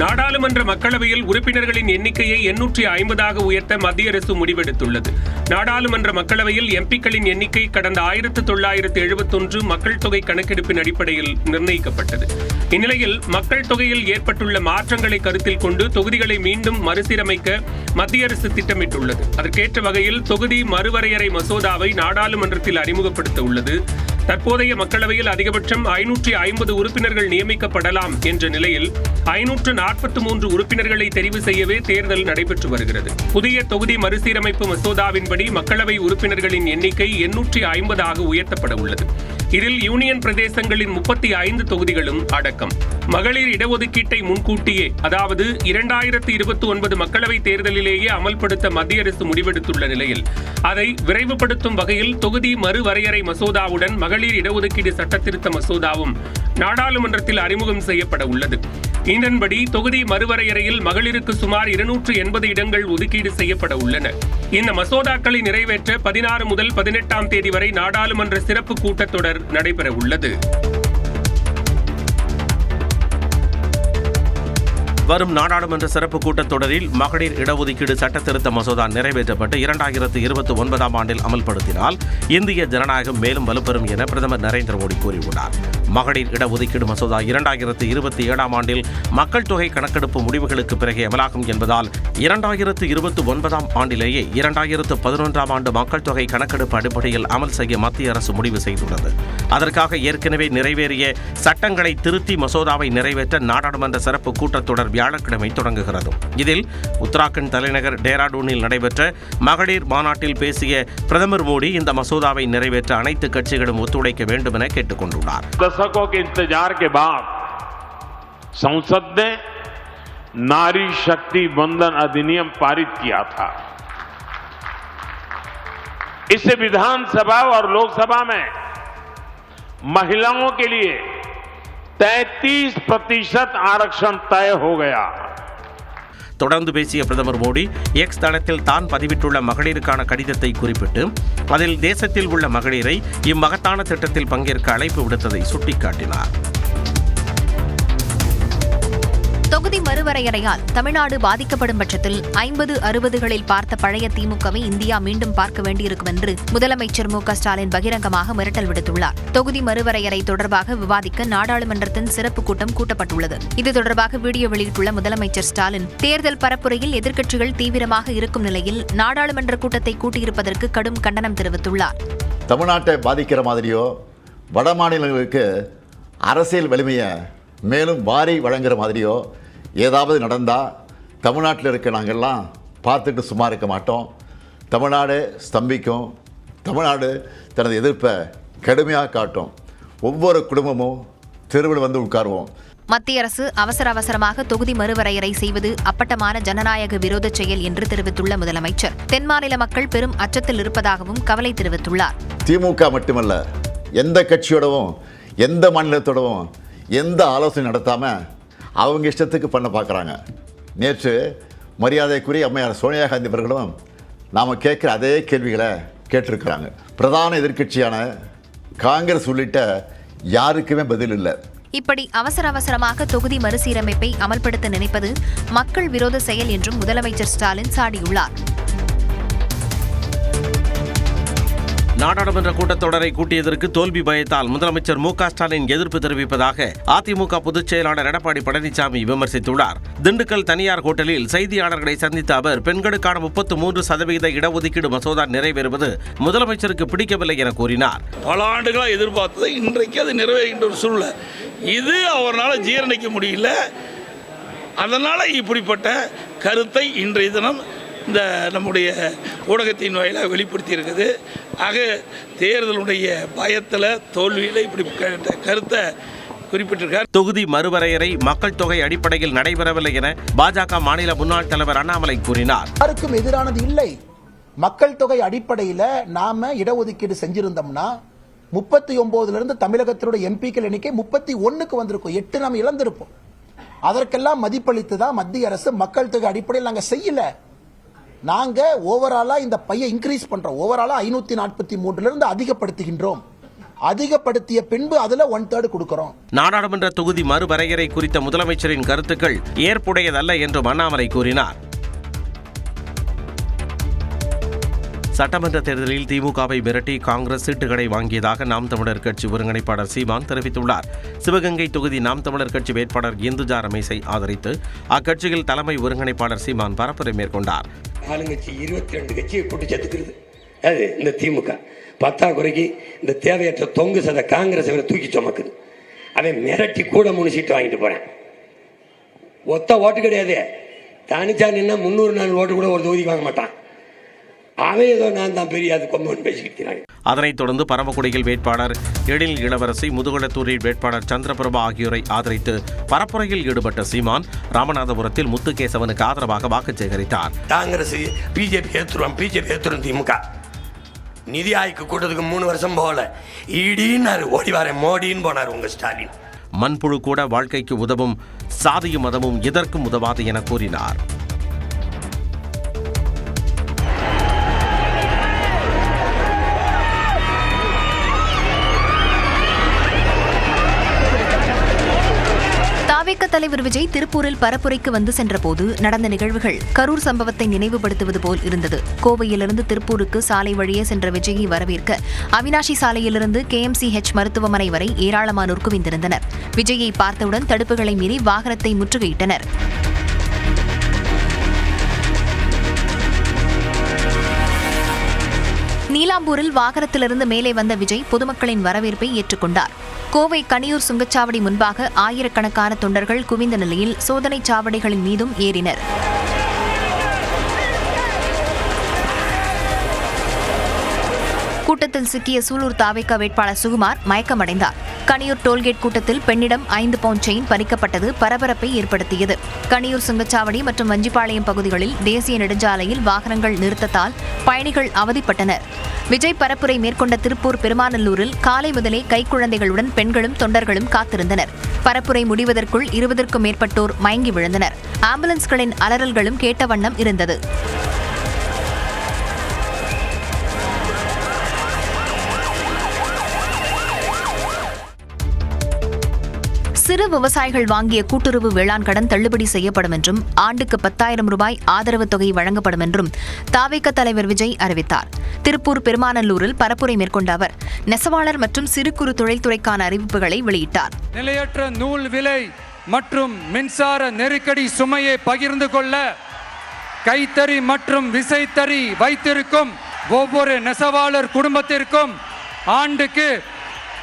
நாடாளுமன்ற மக்களவையில் உறுப்பினர்களின் எண்ணிக்கையை 850ஆக உயர்த்த மத்திய அரசு முடிவெடுத்துள்ளது. நாடாளுமன்ற மக்களவையில் எம்பிக்களின் எண்ணிக்கை கடந்த 1971 மக்கள் தொகை கணக்கெடுப்பின் அடிப்படையில் நிர்ணயிக்கப்பட்டது. இந்நிலையில் மக்கள் தொகையில் ஏற்பட்டுள்ள மாற்றங்களை கருத்தில் கொண்டு தொகுதிகளை மீண்டும் மறுசீரமைக்க மத்திய அரசு திட்டமிட்டுள்ளது. அதற்கேற்ற வகையில் தொகுதி மறுவரையறை மசோதாவை நாடாளுமன்றத்தில் அறிமுகப்படுத்த உள்ளது. தற்போதைய மக்களவையில் அதிகபட்சம் 550 உறுப்பினர்கள் நியமிக்கப்படலாம் என்ற நிலையில் 543 உறுப்பினர்களை தெரிவு செய்யவே தேர்தல் நடைபெற்று வருகிறது. புதிய தொகுதி மறுசீரமைப்பு மசோதாவின்படி மக்களவை உறுப்பினர்களின் எண்ணிக்கை 850ஆக உயர்த்தப்பட உள்ளது. இதில் யூனியன் பிரதேசங்களின் 35 தொகுதிகளும் அடக்கம். மகளிர் இடஒதுக்கீட்டை முன்கூட்டியே, அதாவது 2029 மக்களவை தேர்தலிலேயே அமல்படுத்த மத்திய அரசு முடிவெடுத்துள்ள நிலையில் அதை விரைவுபடுத்தும் வகையில் தொகுதி மறுவரையறை மசோதாவுடன் மகளிர் இடஒதுக்கீடு சட்டத்திருத்த மசோதாவும் நாடாளுமன்றத்தில் அறிமுகம் செய்யப்பட உள்ளது. இதன்படி தொகுதி மறுவரையறையில் மகளிருக்கு சுமார் 280 இடங்கள் ஒதுக்கீடு செய்யப்பட உள்ளன. இந்த மசோதாக்களை நிறைவேற்ற 16 முதல் 18ஆம் தேதி வரை நாடாளுமன்ற சிறப்பு கூட்டத்தொடர் நடைபெற உள்ளது. வரும் நாடாளுமன்ற சிறப்பு கூட்டத்தொடரில் மகளிர் இடஒதுக்கீடு சட்டத்திருத்த மசோதா நிறைவேற்றப்பட்டு 2029ஆம் ஆண்டில் அமல்படுத்தினால் இந்திய ஜனநாயகம் மேலும் வலுப்பெறும் என பிரதமர் நரேந்திர மோடி கூறியுள்ளார். மகளிர் இடஒதுக்கீடு மசோதா 2027ஆம் ஆண்டில் மக்கள் தொகை கணக்கெடுப்பு முடிவுகளுக்கு பிறகு அமலாகும் என்பதால் 2029ஆம் ஆண்டிலேயே 2011ஆம் ஆண்டு மக்கள் தொகை கணக்கெடுப்பு அடிப்படையில் அமல் செய்ய மத்திய அரசு முடிவு செய்துள்ளது. அதற்காக ஏற்கனவே நிறைவேறிய சட்டங்களை திருத்தி மசோதாவை நிறைவேற்ற நாடாளுமன்ற சிறப்பு கூட்டத்தொடர் வியாழக்கிழமை தொடங்குகிறது. இதில் உத்தராகண்ட் தலைநகர் டேராடூனில் நடைபெற்ற மகளிர் மாநாட்டில் பேசிய பிரதமர் மோடி இந்த மசோதாவை நிறைவேற்ற அனைத்து கட்சிகளும் ஒத்துழைக்க வேண்டும் என கேட்டுக் கொண்டுள்ளார். दशकों के इंतजार के बाद संसद ने नारी शक्ति वंदन अधिनियम पारित किया था. इससे विधानसभा और लोकसभा में महिलाओं के लिए 33% आरक्षण तय हो गया. தொடர்ந்து பேசிய பிரதமர் மோடி எக்ஸ் தளத்தில் தான் பதிவிட்டுள்ள மகளிருக்கான கடிதத்தை குறிப்பிட்டு அதில் தேசத்தில் உள்ள மகளிரை இம்மகத்தான திட்டத்தில் பங்கேற்க அழைப்பு விடுத்ததை சுட்டிக்காட்டினார். தொகுதி மறுவரையறையால் தமிழ்நாடு பாதிக்கப்படும் பட்சத்தில் 50-60களில் பார்த்த பழைய திமுகவை இந்தியா மீண்டும் பார்க்க வேண்டியிருக்கும் என்று முதலமைச்சர் மு.க.ஸ்டாலின் பகிரங்கமாக மிரட்டல் விடுத்துள்ளார். தொகுதி மறுவரையறை தொடர்பாக விவாதிக்க நாடாளுமன்றத்தின் சிறப்பு கூட்டம் கூட்டப்பட்டுள்ளது. இது தொடர்பாக வீடியோ வெளியிட்டுள்ள முதலமைச்சர் ஸ்டாலின், தேர்தல் பரப்புரையில் எதிர்க்கட்சிகள் தீவிரமாக இருக்கும் நிலையில் நாடாளுமன்ற கூட்டத்தை கூட்டியிருப்பதற்கு கடும் கண்டனம் தெரிவித்துள்ளார். தமிழ்நாட்டை பாதிக்கிற மாதிரியோ வட மாநிலங்களுக்கு அரசியல் வலிமையை மேலும் வாரி வழங்குற மாதிரியோ ஏதாவது நடந்தால் தமிழ்நாட்டில் இருக்க நாங்கள்லாம் பார்த்துட்டு சும்மா இருக்க மாட்டோம். தமிழ்நாடு ஸ்தம்பிக்கும். தமிழ்நாடு தனது எதிர்ப்பை கடுமையாக காட்டும். ஒவ்வொரு குடும்பமும் தெருவில் வந்து உட்காருவோம். மத்திய அரசு அவசரமாக தொகுதி மறுவரையறை செய்வது அப்பட்டமான ஜனநாயக விரோத செயல் என்று தெரிவித்துள்ள முதலமைச்சர், தென் மாநில மக்கள் பெரும் அச்சத்தில் இருப்பதாகவும் கவலை தெரிவித்துள்ளார். திமுக மட்டுமல்ல, எந்த கட்சியோடவும் எந்த மாநிலத்தோடவும் எந்த ஆலோசனை நடத்தாமல் அவங்க இஷ்டத்துக்கு பண்ண பார்க்குறாங்க. நேற்று மரியாதைக்குரிய அம்மையார் சோனியா காந்தி அவர்களும் நாம் கேட்குற அதே கேள்விகளை கேட்டிருக்கிறாங்க. பிரதான எதிர்க்கட்சியான காங்கிரஸ் உள்ளிட்ட யாருக்குமே பதில் இல்லை. இப்படி அவசரமாக தொகுதி மறுசீரமைப்பை அமல்படுத்த நினைப்பது மக்கள் விரோத செயல் என்றும் முதலமைச்சர் ஸ்டாலின் சாடியுள்ளார். நாடாளுமன்ற கூட்டத்தொடரை கூட்டியதற்கு தோல்வி பயத்தால் முதலமைச்சர் மு.க.ஸ்டாலின் எதிர்ப்பு தெரிவிப்பதாக அதிமுக பொதுச் செயலாளர் எடப்பாடி பழனிசாமி விமர்சித்துள்ளார். திண்டுக்கல் தனியார் ஹோட்டலில் செய்தியாளர்களை சந்தித்த அவர், பெண்களுக்கான 33% இடஒதுக்கீடு மசோதா நிறைவேறுவது முதலமைச்சருக்கு பிடிக்கவில்லை என கூறினார். பல ஆண்டுகளாக எதிர்பார்த்தது இன்றைக்கு அது நிறைவேறுகின்ற ஒரு சூழ்நிலை. இது அவரால் ஜீரணிக்க முடியல. அதனால் இப்படிப்பட்ட கருத்தை இன்றைய தினம் இந்த நம்முடைய ஊடகத்தின் வாயிலாக வெளிப்படுத்தி இருக்குது. ஆக தேர்தலுடைய பயத்தில் தோல்வியில் இப்படி கருத்தை குறிப்பிட்டிருக்கார். தொகுதி மறுவரையறை மக்கள் தொகை அடிப்படையில் நடைபெறவில்லை என பாஜக மாநில முன்னாள் தலைவர் அண்ணாமலை கூறினார். யாருக்கும் எதிரானது இல்லை. மக்கள் தொகை அடிப்படையில் நாம இடஒதுக்கீடு செஞ்சிருந்தோம்னா 39 தமிழகத்தினுடைய எம்பிக்கள் எண்ணிக்கை 31க்கு வந்திருக்கும். 8 நாம் இழந்திருப்போம். அதற்கெல்லாம் மதிப்பளித்து தான் மத்திய அரசு மக்கள் தொகை அடிப்படையில் நாங்கள் செய்யல. நாங்க ஓவராலா இந்த பையை இன்க்ரீஸ் பண்றோம். ஓவராலா 543 அதிகப்படுத்துகின்றோம். அதிகப்படுத்திய பின்பு அதுல 1/3 கொடுக்கிறோம். நாடாளுமன்ற தொகுதி மறுவரையறை குறித்த முதலமைச்சரின் கருத்துக்கள் ஏற்புடையதல்ல என்று அண்ணாமலை கூறினார். சட்டமன்ற தேர்தலில் திமுகவை மிரட்டி காங்கிரஸ் சீட்டுகளை வாங்கியதாக நாம் தமிழர் கட்சி ஒருங்கிணைப்பாளர் சீமான் தெரிவித்துள்ளார். சிவகங்கை தொகுதி நாம் தமிழர் கட்சி வேட்பாளர் இந்துஜா ரமேஷை ஆதரித்து அக்கட்சியில் தலைமை ஒருங்கிணைப்பாளர் சீமான் பரப்புரை மேற்கொண்டார். ஆளுங்கட்சி 22 கட்சியை கூட்டு சேர்த்துக்கிறது அது இந்த திமுக பத்தாக்குறைக்கு இந்த தேவையற்ற தொங்கு சத காங்கிரஸ் தூக்கி சுமக்குது. அவன் மிரட்டி கூட 3 சீட்டு வாங்கிட்டு போறேன். ஒத்த ஓட்டு கிடையாது. தனிச்சா நின்னா 304 ஓட்டு கூட ஒரு தொகுதி வாங்க மாட்டான். அதனைத் தொடர்ந்து பரமக்குடியில் வேட்பாளர் எழில் இளவரசி, முதுகுளத்தூரில் வேட்பாளர் சந்திரபிரபா ஆகியோரை ஆதரித்து பரப்புரையில் ஈடுபட்ட சீமான் ராமநாதபுரத்தில் முத்துகேசவனுக்கு ஆதரவாக வாக்கு சேகரித்தார். காங்கிரஸ் பிஜேபி ஏத்துரும் திமுக நிதி ஆய்வு கூட்டத்துக்கு 3 வருஷம் போல ஈடினாரு ஓடி வர மோடின்னு போனார் உங்க ஸ்டாலின். மண்புழு கூட வாழ்க்கைக்கு உதவும், சாதியும் மதமும் இதற்கும் உதவாது என கூறினார். தாவேக தலைவர் விஜய் திருப்பூரில் பரப்புரைக்கு வந்து சென்றபோது நடந்த நிகழ்வுகள் கரூர் சம்பவத்தை நினைவுபடுத்துவது போல் இருந்தது. கோவையிலிருந்து திருப்பூருக்கு சாலை வழியே சென்ற விஜயை வரவேற்க அவினாஷி சாலையிலிருந்து KMCH மருத்துவமனை வரை ஏராளமானோர் குவிந்திருந்தனர். விஜயை பார்த்தவுடன் தடுப்புகளை மீறி வாகனத்தை முற்றுகையிட்டனர். நீலாம்பூரில் வாகனத்திலிருந்து மேலே வந்த விஜய் பொதுமக்களின் வரவேற்பை ஏற்றுக்கொண்டார். கோவை கனியூர் சுங்கச்சாவடி முன்பாக ஆயிரக்கணக்கான தொண்டர்கள் குவிந்த நிலையில் சோதனைச் சாவடிகளின் மீதும் ஏறினர். கூட்டத்தில் சிக்கிய சூலூர் தாவேகா வேட்பாளர் சுகுமார் மயக்கமடைந்தார். கனியூர் டோல்கேட் கூட்டத்தில் பெண்ணிடம் 5 பவுண்ட் செயின் பறிக்கப்பட்டது பரபரப்பை ஏற்படுத்தியது. கனியூர் சுங்கச்சாவடி மற்றும் வஞ்சிப்பாளையம் பகுதிகளில் தேசிய நெடுஞ்சாலையில் வாகனங்கள் நிறுத்தத்தால் பயணிகள் அவதிப்பட்டனர். விஜய் பரப்புரை மேற்கொண்ட திருப்பூர் பெருமாநல்லூரில் காலை முதலே கைக்குழந்தைகளுடன் பெண்களும் தொண்டர்களும் காத்திருந்தனர். பரப்புரை முடிவதற்குள் 20க்கும் மேற்பட்டோர் மயங்கி விழுந்தனர். ஆம்புலன்ஸ்களின் அலறல்களும் கேட்ட வண்ணம் இருந்தது. சிறு விவசாயிகள் வாங்கிய கூட்டுறவு வேளாண் கடன் தள்ளுபடி செய்யப்படும் என்றும் ஆண்டுக்கு 10,000 ரூபாய் ஆதரவு தொகை வழங்கப்படும் என்றும் தாவேக தலைவர் விஜய் அறிவித்தார். திருப்பூர் பெருமாநல்லூரில் பரப்புரை மேற்கொண்ட அவர் நெசவாளர் மற்றும் சிறு குறு தொழில்துறைக்கான அறிவிப்புகளை வெளியிட்டார். நிலையற்ற நூல் விலை மற்றும் மின்சார நெருக்கடி சுமையை பகிர்ந்து கொள்ள கைத்தறி மற்றும் விசைத்தறி வைத்திருக்கும் ஒவ்வொரு நெசவாளர் குடும்பத்திற்கும் ஆண்டுக்கு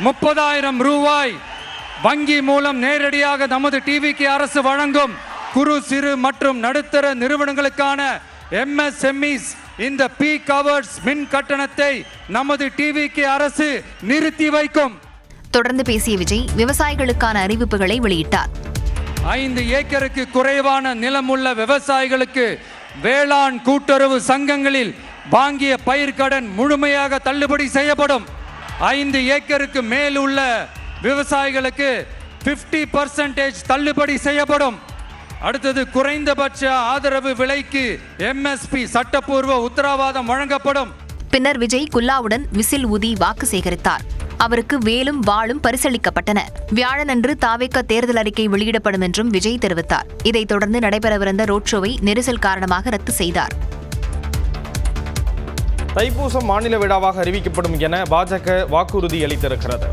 30,000 ரூபாய் வங்கி மூலம் நேரடியாக நமது டிவிக்கு அரசு வழங்கும். குறு சிறு மற்றும் நடுத்தர நிறுவனங்களுக்கான MSMEs இந்த பீக் ஹவர்ஸ் மின் கட்டணத்தை நமது டிவிக்கு அரசு நிறுத்தி வைக்கும். தொடர்ந்து பேசிய விஜய் விவசாயிகளுக்கான அறிவிப்புகளை வெளியிட்டார். 5 ஏக்கருக்கு குறைவான நிலமுள்ள விவசாயிகளுக்கு வேளாண் கூட்டுறவு சங்கங்களில் வாங்கிய பயிர்க்கடன் முழுமையாக தள்ளுபடி செய்யப்படும். 5 ஏக்கருக்கு மேல் உள்ள விவசாயிகளுக்கு 50% தள்ளுபடி செய்யப்படும். அடுத்தது குறைந்தபட்ச ஆதரவு விலைக்கு MSP சட்டப்பூர்வ உத்தரவாதம் வழங்கப்படும். பின்னர் விஜய் குல்லாவுடன் விசில் ஊதி வாக்கு சேகரித்தார். அவருக்கு வேலும் வாளும் பரிசளிக்கப்பட்டன. வியாழனன்று தாவேக தேர்தல் அறிக்கை வெளியிடப்படும் என்றும் விஜய் தெரிவித்தார். இதைத் தொடர்ந்து நடைபெறவிருந்த ரோட் ஷோவை நெரிசல் காரணமாக ரத்து செய்தார். தைப்பூசம் மாநில விழாவாக அறிவிக்கப்படும் என பாஜக வாக்குறுதி அளித்திருக்கிறது.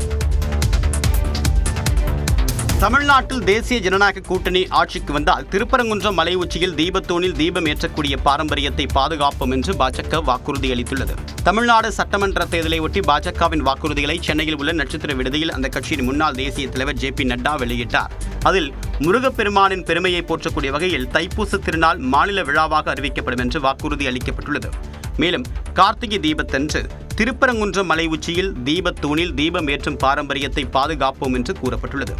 தமிழ்நாட்டில் தேசிய ஜனநாயக கூட்டணி ஆட்சிக்கு வந்தால் திருப்பரங்குன்றம் மலை உச்சியில் தீபத்தூணில் தீபம் ஏற்றக்கூடிய பாரம்பரியத்தை பாதுகாப்போம் என்று பாஜக வாக்குறுதி அளித்துள்ளது. தமிழ்நாடு சட்டமன்ற தேர்தலை ஒட்டி பாஜகவின் வாக்குறுதிகளை சென்னையில் உள்ள நட்சத்திர விடுதியில் அந்த கட்சியின் முன்னாள் தேசிய தலைவர் JP நட்டா வெளியிட்டார். அதில் முருகப்பெருமானின் பெருமையை போற்றக்கூடிய வகையில் தைப்பூச திருநாள் மாநில விழாவாக அறிவிக்கப்படும் என்று வாக்குறுதி அளிக்கப்பட்டுள்ளது. மேலும் கார்த்திகை தீபத்தன்று திருப்பரங்குன்றம் மலை உச்சியில் தீபத்தூணில் தீபம் ஏற்றும் பாரம்பரியத்தை பாதுகாப்போம் என்று கூறப்பட்டுள்ளது.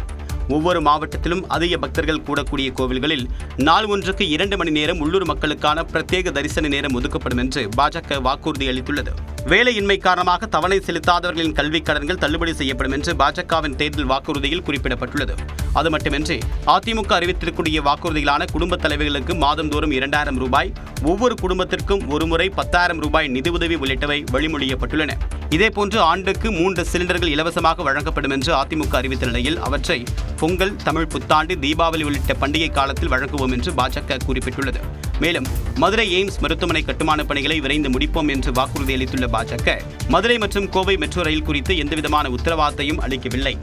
ஒவ்வொரு மாவட்டத்திலும் அதிக பக்தர்கள் கூடக்கூடிய கோவில்களில் நாள் ஒன்றுக்கு 2 மணி நேரம் உள்ளூர் மக்களுக்கான பிரத்யேக தரிசன நேரம் ஒதுக்கப்படும் என்று பாஜக வாக்குறுதி அளித்துள்ளது. வேலையின்மை காரணமாக தவணை செலுத்தாதவர்களின் கல்விக் கடன்கள் தள்ளுபடி செய்யப்படும் என்று பாஜகவின் தேர்தல் வாக்குறுதியில் குறிப்பிடப்பட்டுள்ளது. அது மட்டுமின்றி அதிமுக அறிவித்திருக்கூடிய வாக்குறுதிகளான குடும்பத் தலைவர்களுக்கு மாதந்தோறும் 2,000 ரூபாய், ஒவ்வொரு குடும்பத்திற்கும் ஒருமுறை 10,000 ரூபாய் நிதியுதவி உள்ளிட்டவை வழிமொழியப்பட்டுள்ளன. இதேபோன்று ஆண்டுக்கு 3 சிலிண்டர்கள் இலவசமாக வழங்கப்படும் என்று அதிமுக அறிவித்த நிலையில் அவற்றை பொங்கல், தமிழ் புத்தாண்டு, தீபாவளி உள்ளிட்ட பண்டிகை காலத்தில் வழங்குவோம் என்று பாஜக குறிப்பிட்டுள்ளது. மேலும் மதுரை எய்ம்ஸ் மருத்துவமனை கட்டுமான பணிகளை விரைந்து முடிப்போம் என்று வாக்குறுதி அளித்துள்ள பாஜக மதுரை மற்றும் கோவை மெட்ரோ ரயில் குறித்து எந்தவிதமான உத்தரவாதத்தையும் அளிக்கவில்லை.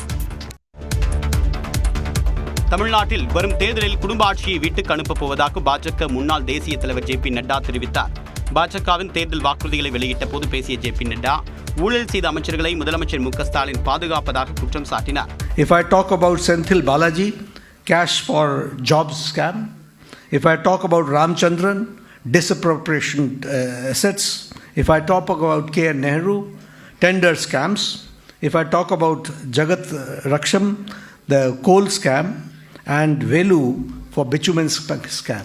தமிழ்நாட்டில் வரும் தேர்தலில் குடும்ப ஆட்சியை வீட்டுக்கு அனுப்பப் போவதாக பாஜக முன்னாள் தேசிய தலைவர் ஜே.பி. நட்டா தெரிவித்தார். பாஜகவின் தேர்தல் வாக்குறுதிகளை வெளியிட்ட போது பேசிய ஜே.பி. நட்டா ஊழல் செய்த அமைச்சர்களை முதலமைச்சர் மு.க.ஸ்டாலின் பாதுகாப்பதாக குற்றம் சாட்டினார். If I talk about Senthil Balaji, cash for jobs scam. If I talk about Ramchandran, disappropriation assets. If I talk about K.N. Nehru, tender scams. If I talk about Jagat Raksham, the coal scam, and Velu for bitumen scam.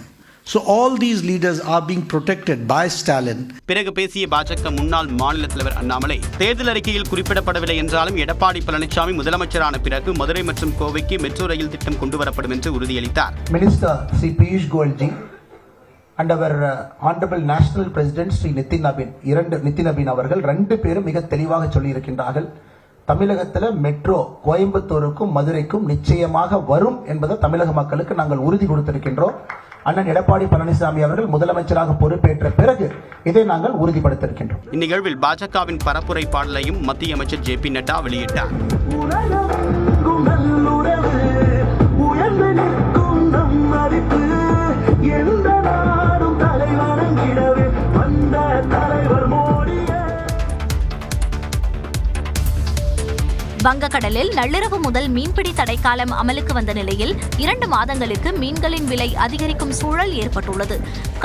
So all these leaders are being protected by Stalin. பிறகு பேசிய பாஜக முன்னாள் மாநில தலைவர் அண்ணாமலை தேர்தல் அறிக்கையில் குறிப்பிடப்படவில்லை என்றாலும் எடப்பாடி பழனிசாமி முதலமைச்சரான பிறகு மதுரை மற்றும் கோவைக்கு மெட்ரோ ரயில் திட்டம் கொண்டுவரப்படும் என்று உறுதியளித்தார். Minister Shri Piyush Goyalji and our honorable national president Shri Nitin Nabin அவர்கள் 2 பேரும் மிக தெளிவாக சொல்லியிருக்கின்றார்கள். தமிழகத்தில் மெட்ரோ கோயம்புத்தூருக்கும் மதுரைக்கும் நிச்சயமாக வரும் என்பதை தமிழக மக்களுக்கு நாங்கள் உறுதி கொடுத்திருக்கின்றோம். அண்ணன் எடப்பாடி பழனிசாமி அவர்கள் முதலமைச்சராக பொறுப்பேற்ற பிறகு இதை நாங்கள் உறுதிப்படுத்தியிருக்கின்றோம். இந்நிகழ்வில் பாஜகவின் பரப்புரை பாடலையும் மத்திய அமைச்சர் ஜே.பி. நட்டா வெளியிட்டார். வங்கக்கடலில் நள்ளிரவு முதல் மீன்பிடி தடைக்காலம் அமலுக்கு வந்த நிலையில் 2 மாதங்களுக்கு மீன்களின் விலை அதிகரிக்கும் சூழல் ஏற்பட்டுள்ளது.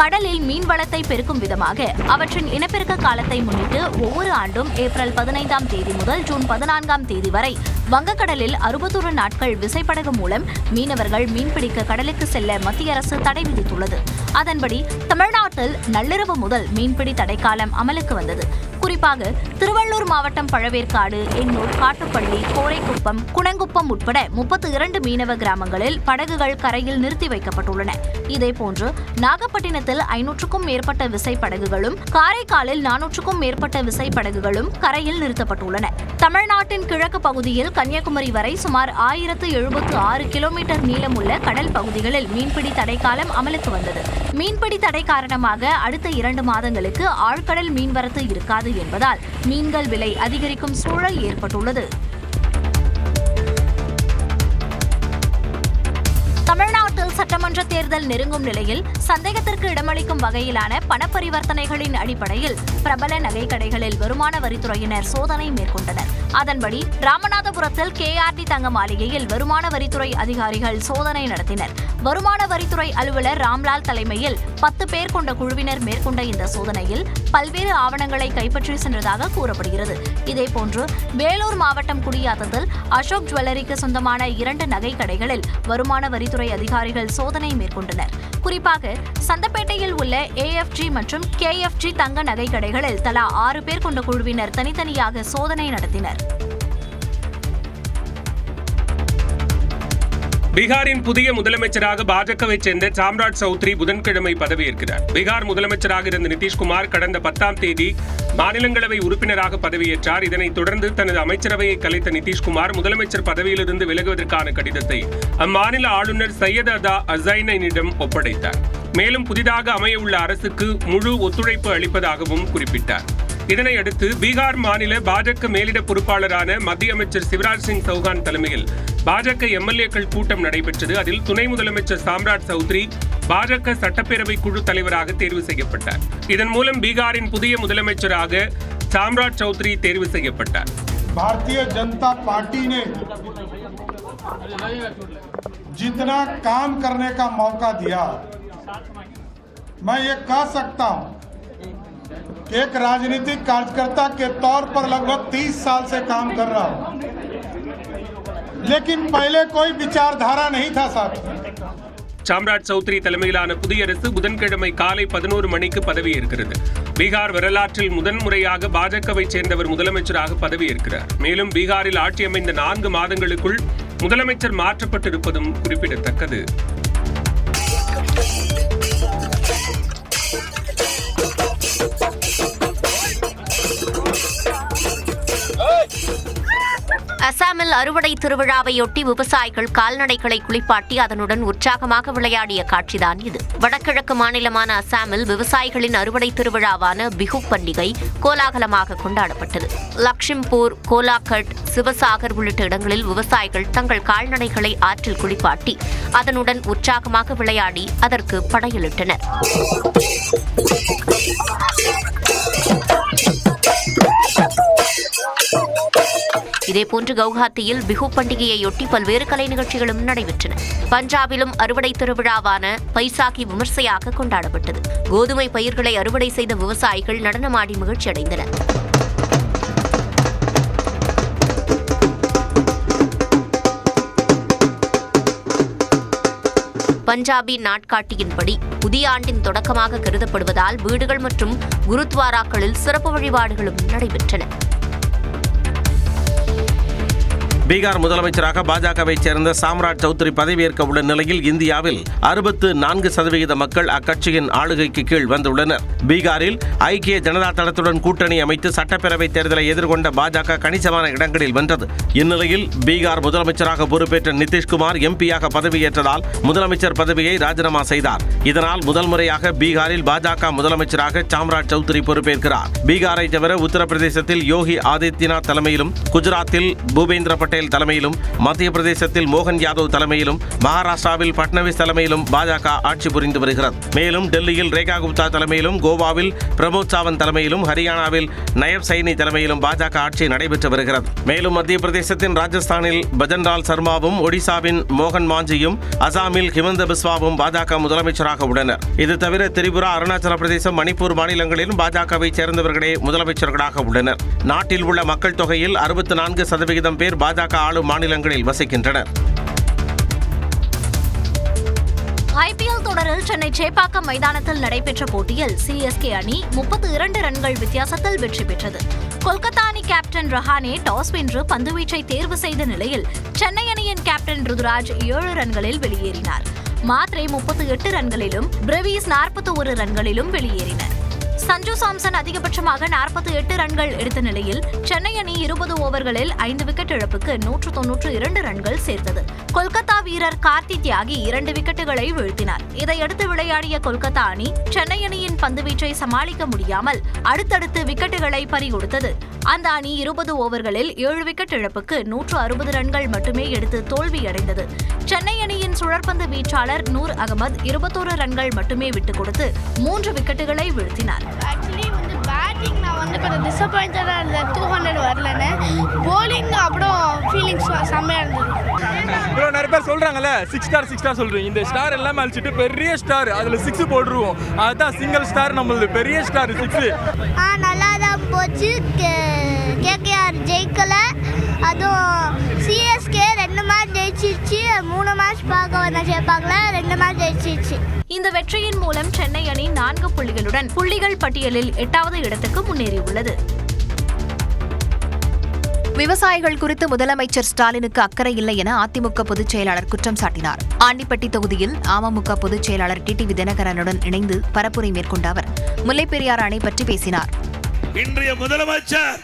கடலில் மீன்வளத்தை பெருக்கும் விதமாக அவற்றின் இனப்பெருக்க காலத்தை முன்னிட்டு ஒவ்வொரு ஆண்டும் ஏப்ரல் 15ஆம் தேதி முதல் ஜூன் 14ஆம் தேதி வரை வங்கக்கடலில் 61 நாட்கள் விசைப்படகு மூலம் மீனவர்கள் மீன்பிடிக்க கடலுக்கு செல்ல மத்திய அரசு தடை விதித்துள்ளது. அதன்படி தமிழ்நாட்டில் நள்ளிரவு முதல் மீன்பிடி தடைக்காலம் அமலுக்கு வந்தது. குறிப்பாக திருவள்ளூர் மாவட்டம் பழவேற்காடு, எண்ணூர், காட்டுப்பள்ளி, கோரைக்குப்பம், குணங்குப்பம் உட்பட 32 மீனவ கிராமங்களில் படகுகள் கரையில் நிறுத்தி வைக்கப்பட்டுள்ளன. இதேபோன்று நாகப்பட்டினத்தில் 500க்கும் மேற்பட்ட விசைப்படகுகளும், காரைக்காலில் 400க்கும் மேற்பட்ட விசைப்படகுகளும் கரையில் நிறுத்தப்பட்டுள்ளன. தமிழ்நாட்டின் கிழக்கு பகுதியில் கன்னியாகுமரி வரை சுமார் 1076 கிலோமீட்டர் நீளமுள்ள கடல் பகுதிகளில் மீன்பிடி தடைக்காலம் அமலுக்கு வந்தது. மீன்பிடி தடை காரணமாக அடுத்த 2 மாதங்களுக்கு ஆழ்கடல் மீன்வரத்து இருக்காது என்பதால் மீன்கள் விலை அதிகரிக்கும் சூழல் ஏற்பட்டுள்ளது. தமிழ்நாட்டில் சட்டமன்ற தேர்தல் நெருங்கும் நிலையில் சந்தேகத்திற்கு இடமளிக்கும் வகையிலான பணப்பரிவர்த்தனைகளின் அடிப்படையில் பிரபல நகைக்கடைகளில் வருமான வரித்துறையினர் சோதனை மேற்கொண்டனர். அதன்படி ராமநாதபுரத்தில் KRD தங்க மாளிகையில் வருமான வரித்துறை அதிகாரிகள் சோதனை நடத்தினர். வருமான வரித்துறை அலுவலர் ராம்லால் தலைமையில் 10 பேர் கொண்ட குழுவினர் மேற்கொண்ட இந்த சோதனையில் பல்வேறு ஆவணங்களை கைப்பற்றி சென்றதாக கூறப்படுகிறது. இதேபோன்று வேலூர் மாவட்டம் குடியாத்தத்தில் அசோக் ஜுவல்லரிக்கு சொந்தமான 2 நகைக்கடைகளில் வருமான வரித்துறை அதிகாரிகள் சோதனை மேற்கொண்டனர். குறிப்பாக சந்தப்பேட்டையில் உள்ள AFG மற்றும் KFG தங்க நகை கடைகளில் தலா 6 பேர் கொண்ட குழுவினர் தனித்தனியாக சோதனை நடத்தினர். பீகாரின் புதிய முதலமைச்சராக பாஜகவைச் சேர்ந்த சாம்ராஜ் சௌத்ரி புதன்கிழமை பதவியேற்கிறார். பீகார் முதலமைச்சராக இருந்த நிதிஷ்குமார் கடந்த 10ஆம் தேதி மாநிலங்களவை உறுப்பினராக பதவியேற்றார். இதனைத் தொடர்ந்து தனது அமைச்சரவையை கலைத்த நிதிஷ்குமார் முதலமைச்சர் பதவியிலிருந்து விலகுவதற்கான கடிதத்தை அம்மாநில ஆளுநர் சையத் அதா அசைனிடம் ஒப்படைத்தார். மேலும் புதிதாக அமையவுள்ள அரசுக்கு முழு ஒத்துழைப்பு அளிப்பதாகவும் குறிப்பிட்டார். இதனையடுத்து பீகார் மாநில பாஜக மேலிட பொறுப்பாளரான மத்திய அமைச்சர் சிவராஜ் சிங் சௌகான் தலைமையில் பாஜக MLA-க்கள் கூட்டம் நடைபெற்றது. அதில் துணை முதலமைச்சர் சாம்ராஜ் சௌத்ரி பாஜக சட்டப்பேரவை குழு தலைவராக தேர்வு செய்யப்பட்டார். இதன் மூலம் பீகாரின் புதிய முதலமைச்சராக சாம்ராஜ் சௌத்ரி தேர்வு செய்யப்பட்டார். भारतीय जनता पार्टी ने जितना काम करने का मौका दिया, मैं ये कह सकता हूं कि एक राजनीतिक कार्यकर्ता के तौर पर लगभग 30 साल से काम कर रहा हूं, लेकिन पहले कोई विचारधारा नहीं था साहब. சாம்ராஜ் சௌத்ரி தலைமையிலான புதிய அரசு புதன்கிழமை காலை 11 மணிக்கு பதவியேற்கிறது. பீகார் வரலாற்றில் முதன்முறையாக பாஜகவை சேர்ந்தவர் முதலமைச்சராக பதவியேற்கிறார். மேலும் பீகாரில் ஆட்சி அமைந்த 4 மாதங்களுக்குள் முதலமைச்சர் மாற்றப்பட்டிருப்பதும் குறிப்பிடத்தக்கது. அறுவடை திருவிழாவையொட்டி விவசாயிகள் கால்நடைகளை குளிப்பாட்டி அதனுடன் உற்சாகமாக விளையாடிய காட்சிதான் இது. வடகிழக்கு மாநிலமான அசாமில் விவசாயிகளின் அறுவடை திருவிழாவான பிஹு பண்டிகை கோலாகலமாக கொண்டாடப்பட்டது. லக்ஷ்மிபூர், கோலாகட், சிவசாகர் உள்ளிட்ட இடங்களில் விவசாயிகள் தங்கள் கால்நடைகளை ஆற்றில் குளிப்பாட்டி அதனுடன் உற்சாகமாக விளையாடி அதற்கு படையலிட்டனர். இதேபோன்று கவுஹாத்தியில் பிஹு பண்டிகையையொட்டி பல்வேறு கலை நிகழ்ச்சிகளும் நடைபெற்றன. பஞ்சாபிலும் அறுவடை திருவிழாவான பைசாகி விமர்சையாக கொண்டாடப்பட்டது. கோதுமை பயிர்களை அறுவடை செய்த விவசாயிகள் நடனமாடி மகிழ்ச்சியடைந்தனர். பஞ்சாபி நாட்காட்டியின்படி புதிய ஆண்டின் தொடக்கமாக கருதப்படுவதால் வீடுகள் மற்றும் குருத்வாராக்களில் சிறப்பு வழிபாடுகளும் நடைபெற்றன. பீகார் முதலமைச்சராக பாஜகவைச் சேர்ந்த சாம்ராஜ் சௌத்ரி பதவியேற்க உள்ள நிலையில் இந்தியாவில் 64% மக்கள் அக்கட்சியின் ஆளுகைக்கு கீழ் வந்துள்ளனர். பீகாரில் ஐக்கிய ஜனதா தளத்துடன் கூட்டணி அமைத்து சட்டப்பேரவைத் தேர்தலை எதிர்கொண்ட பாஜக கணிசமான இடங்களில் வென்றது. இந்நிலையில் பீகார் முதலமைச்சராக பொறுப்பேற்ற நிதிஷ்குமார் எம்பியாக பதவியேற்றதால் முதலமைச்சர் பதவியை ராஜினாமா செய்தார். இதனால் முதல் முறையாக பீகாரில் பாஜக முதலமைச்சராக சாம்ராஜ் சௌத்ரி பொறுப்பேற்கிறார். பீகாரை தவிர உத்தரப்பிரதேசத்தில் யோகி ஆதித்யநாத் தலைமையிலும், குஜராத்தில் பூபேந்திர பட்டேல் தலைமையிலும், மத்திய பிரதேசத்தில் மோகன் யாதவ் தலைமையிலும், மகாராஷ்டிராவில் பட்னவிஸ் தலைமையிலும் பாஜக ஆட்சி புரிந்து வருகிறது. மேலும் டெல்லியில் ரேகா குப்தா தலைமையிலும், கோவாவில் பிரமோத் சாவந்த் தலைமையிலும், ஹரியானாவில் நயப் சைனி தலைமையிலும் பாஜக ஆட்சி நடைபெற்று வருகிறது. மேலும் மத்திய பிரதேசத்தின் ராஜஸ்தானில் பஜன்லால் சர்மாவும், ஒடிசாவின் மோகன் மாஞ்சியும், அசாமில் ஹிமந்த பிஸ்வாவும் பாஜக முதலமைச்சராக உள்ளனர். இது தவிர திரிபுரா, அருணாச்சல பிரதேசம், மணிப்பூர் மாநிலங்களிலும் பாஜகவை சேர்ந்தவர்களே முதலமைச்சர்களாக உள்ளனர். நாட்டில் உள்ள மக்கள் தொகையில் 64% பேர் பாஜக ஆளும் மாநிலங்களில் வசிக்கின்றனர். ஐபிஎல் தொடரில் சென்னை சேப்பாக்கம் மைதானத்தில் நடைபெற்ற போட்டியில் சிஎஸ்கே அணி 32 ரன்கள் வித்தியாசத்தில் வெற்றி பெற்றது. கொல்கத்தா அணி கேப்டன் ரஹானே டாஸ் வென்று பந்துவீச்சை தேர்வு செய்த நிலையில் சென்னை அணியின் கேப்டன் ருதுராஜ் 7 ரன்களில் வெளியேறினார். மாத்ரே 38 ரன்களிலும், பிரவீஸ் 41 ரன்களிலும் வெளியேறினர். சஞ்சு சாம்சன் அதிகபட்சமாக 48 ரன்கள் எடுத்த நிலையில் சென்னை அணி 20 ஓவர்களில் 5 விக்கெட் இழப்புக்கு 192 ரன்கள் சேர்த்தது. கொல்கத்தா வீரர் கார்த்தி தியாகி 2 விக்கெட்டுகளை வீழ்த்தினார். இதையடுத்து விளையாடிய கொல்கத்தா அணி சென்னை அணியின் பந்துவீச்சை சமாளிக்க முடியாமல் அடுத்தடுத்து விக்கெட்டுகளை பறிகொடுத்தது. அந்த அணி 20 ஓவர்களில் 7 விக்கெட் இழப்புக்கு 160 ரன்கள் மட்டுமே எடுத்து தோல்வியடைந்தது. சென்னை அணியின் சுழற்பந்து வீச்சாளர் நூர் அகமது 21 ரன்கள் மட்டுமே விட்டுக் கொடுத்து 3 விக்கெட்டுகளை வீழ்த்தினார். ஆக்சுவலி பேட்டிங் நான் கொஞ்சம் டிசப்பாயிண்டடாக இருந்தேன். 200 வரலன்னு. போலிங் அப்புறம் ஃபீலிங்ஸ் செம்மையாக இருந்தது. இவ்வளோ நிறைய பேர் சொல்கிறாங்கல்ல 6 ஸ்டார் சொல்கிறீங்க. இந்த ஸ்டார் எல்லாம் அழிச்சிட்டு பெரிய ஸ்டார் அதில் 6 போட்டுருவோம். அதுதான் சிங்கிள் ஸ்டார் நம்மளது பெரிய ஸ்டார் 6. நல்லா தான் போச்சு. கேகேஆர் ஜெயிக்கலை. அதுவும் சிஎஸ்கே 2 மேட்ச் ஜெயிச்சிருச்சு. 3 மேட்ச் பார்க்க வந்த சேர்ப்பாங்கள 2 மேட்ச் ஜெயிச்சிருச்சு. இந்த வெற்றியின் மூலம் சென்னை அணி 4 புள்ளிகளுடன் புள்ளிகள் பட்டியலில் 8வது இடத்துக்கு முன்னேறியுள்ளது. விவசாயிகள் குறித்து முதலமைச்சர் ஸ்டாலினுக்கு அக்கறை இல்லை என அதிமுக பொதுச் செயலாளர் குற்றம் சாட்டினார். ஆண்டிப்பட்டி தொகுதியில் அமமுக பொதுச் செயலாளர் டிடிவி தினகரனுடன் இணைந்து பரப்புரை மேற்கொண்ட அவர் முல்லைப்பெரியாறு அணை பற்றி பேசினார். இன்றைய முதலமைச்சர்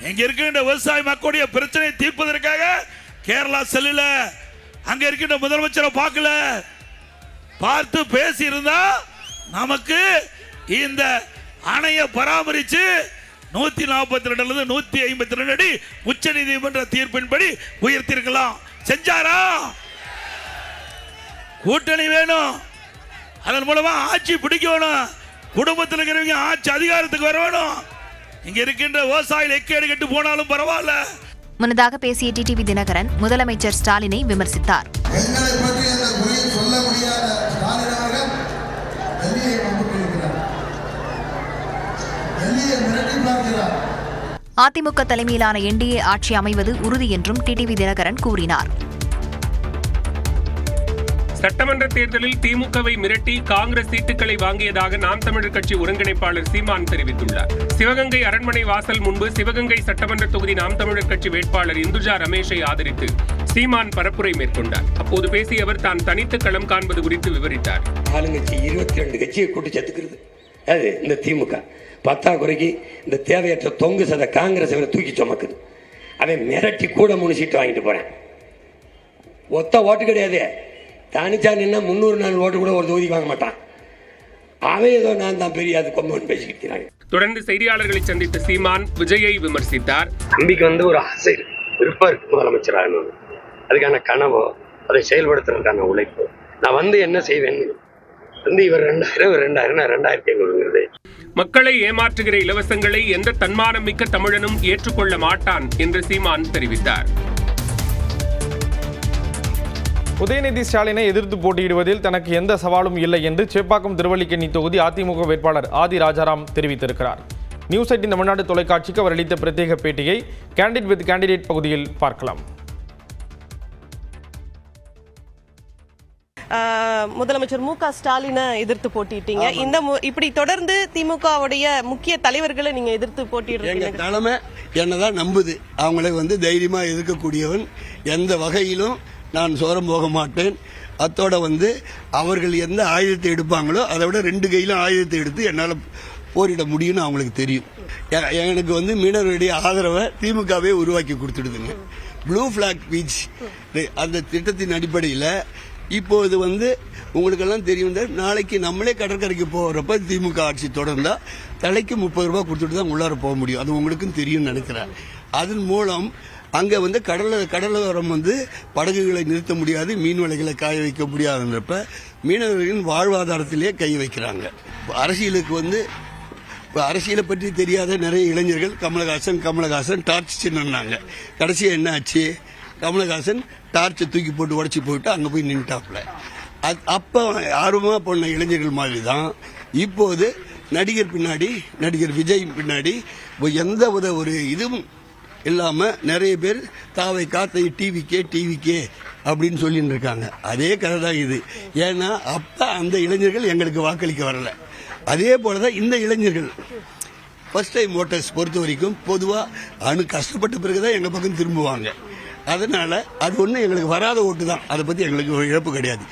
இங்க இருக்கின்ற விவசாய மக்களுடைய பிரச்சனையை தீர்ப்பதற்காக கேரளா செல்லல. அங்க இருக்கின்ற முதலமைச்சரை பார்க்கல. பார்த்து பேசி இருந்தா நமக்கு இந்த அணையை பராமரிச்சு 142 152 அடி உச்ச நீதிமன்ற தீர்ப்பின்படி உயர்த்திருக்கலாம். செஞ்சாரா? கூட்டணி வேணும். அதன் மூலமா ஆட்சி பிடிக்கணும். குடும்பத்தில் இருக்கிறவங்க ஆட்சி அதிகாரத்துக்கு வர வேணும். இங்க இருக்கின்ற விவசாயிகள் எக்கேடு கெட்டு போனாலும் பரவாயில்ல. முன்னதாக பேசிய டிடிவி தினகரன் முதலமைச்சர் ஸ்டாலினை விமர்சித்தார். அதிமுக தலைமையிலான என்டிஏ ஆட்சி அமைவது உறுதி என்றும் டிடிவி தினகரன் கூறினார். சட்டமன்ற தேர்தலில் திமுகவை மிரட்டி காங்கிரஸ் சீட்டுகளை வாங்கியதாக நாம் தமிழர் கட்சி ஒருங்கிணைப்பாளர் சீமான் தெரிவித்துள்ளார். சிவகங்கை அரண்மனை வாசல் முன்பு சிவகங்கை சட்டமன்ற தொகுதி நாம் தமிழர் கட்சி வேட்பாளர் இந்துஜா ரமேஷை ஆதரித்து சீமான் பரப்புரை மேற்கொண்டார். அப்போது பேசிய அவர் தான் தனித்து களம் காண்பது குறித்து விவரித்தார். ஆளுங்கட்சி 22 கட்சியை கூட்டி சேர்த்துக்கிறது. அது இந்த திமுக 10 குறைக்கு இந்த தேவையற்ற தொங்கு சத காங்கிரஸ் தூக்கி சுமக்குது. அவன் மிரட்டி கூட 3 சீட்டு வாங்கிட்டு போறேன். ஒத்த ஓட்டு கிடையாது. தனிச்சா நின்னா 300-400 ஓட்டு கூட ஒரு தொகுதிக்கு வாங்க மாட்டான். அவன் ஏதோ நான் தான் பெரிய அது கொம்பன் பேசிக்கிறாங்க. தொடர்ந்து செய்தியாளர்களை சந்தித்த சீமான் விஜயை விமர்சித்தார். தம்பிக்கு ஒரு ஆசை விருப்பம் இருக்கு முதலமைச்சர் ஆகணும். அதுக்கான கனவோ அதை செயல்படுத்துறதுக்கான உழைப்பு. நான் என்ன செய்வேன், இவர் 2000 2500 மக்களை ஏமாற்றுகிற இலவசங்களை எந்த தன்மானம் மிக்க தமிழனும் ஏற்றுக்கொள்ள மாட்டான் என்று சீமான் தெரிவித்தார். உதயநிதி ஸ்டாலினை எதிர்த்து போட்டியிடுவதில் தனக்கு எந்த சவாலும் இல்லை என்று சேப்பாக்கம் திருவல்லிக்கேணி தொகுதி அதிமுக வேட்பாளர் ஆதி ராஜாராம் தெரிவித்திருக்கிறார். நியூஸ் 18 தமிழ்நாடு தொலைக்காட்சிக்கு அவர் அளித்த பிரத்யேக பேட்டியை கேண்டிட் வித் கேண்டிடேட் பகுதியில் பார்க்கலாம். முதலமைச்சர் மு க ஸ்டாலினை எதிர்த்து போட்டிட்டீங்க. இப்படி தொடர்ந்து திமுகவுடைய முக்கிய தலைவர்களை நீங்க எதிர்த்து போட்டிடுறீங்க. எங்க தலைமை என்னதான் நம்புது. அவங்களை தைரியமா எதிர்க்கக்கூடியவன். எந்த வகையிலும் நான் சோரம் போக மாட்டேன். அத்தோட அவர்கள் எந்த ஆயுதத்தை எடுப்பாங்களோ அதை விட 2 கையிலும் ஆயுதத்தை எடுத்து என்னால் போரிட முடியும்னு அவங்களுக்கு தெரியும். எனக்கு மீனவர்களுடைய ஆதரவை திமுகவே உருவாக்கி கொடுத்துடுதுங்க. ப்ளூ பிளாக் பீச் அந்த திட்டத்தின் அடிப்படையில் இப்போது உங்களுக்கெல்லாம் தெரியும், நாளைக்கு நம்மளே கடற்கரைக்கு போகிறப்ப திமுக ஆட்சி தொடர்ந்தா தலைக்கு 30 ரூபாய் கொடுத்துட்டு தான் உள்ளார போக முடியும். அது உங்களுக்கும் தெரியும் நினைக்கிறேன். அதன் மூலம் அங்கே கடலோரம் படகுகளை நிறுத்த முடியாது, மீன் வலைகளை காய வைக்க முடியாதுன்றப்ப மீனவர்களின் வாழ்வாதாரத்திலேயே கை வைக்கிறாங்க. அரசியலுக்கு அரசியலை பற்றி தெரியாத நிறைய இளைஞர்கள் கமலஹாசன் டார்ச் சின்னாங்க. கடைசியாக என்ன ஆச்சு, கமலஹாசன் டார்ச்சை தூக்கி போட்டு உடச்சி போயிட்டு அங்கே போய் நின்ட்டாப்ல. அப்போ ஆர்வமாக போன இளைஞர்கள் மாதிரி தான் இப்போது நடிகர் விஜய் பின்னாடி எந்த ஒரு இதுவும் இல்லாமல் நிறைய பேர் தாவை காத்தை டிவிக்கே அப்படின்னு சொல்லிட்டு இருக்காங்க. அதே கதை தான் இது. ஏன்னா அப்போ அந்த இளைஞர்கள் எங்களுக்கு வாக்களிக்க வரல. அதே போல தான் இந்த இளைஞர்கள் ஃபர்ஸ்ட் டைம் ஓட்டர்ஸ் பொறுத்த வரைக்கும் பொதுவாக கஷ்டப்பட்ட பிறகுதான் எங்கள் பக்கம் திரும்புவாங்க. அதனால அது எங்களுக்கு வராத ஓட்டு தான். அதை பற்றி எங்களுக்கு இழப்பு கிடையாது.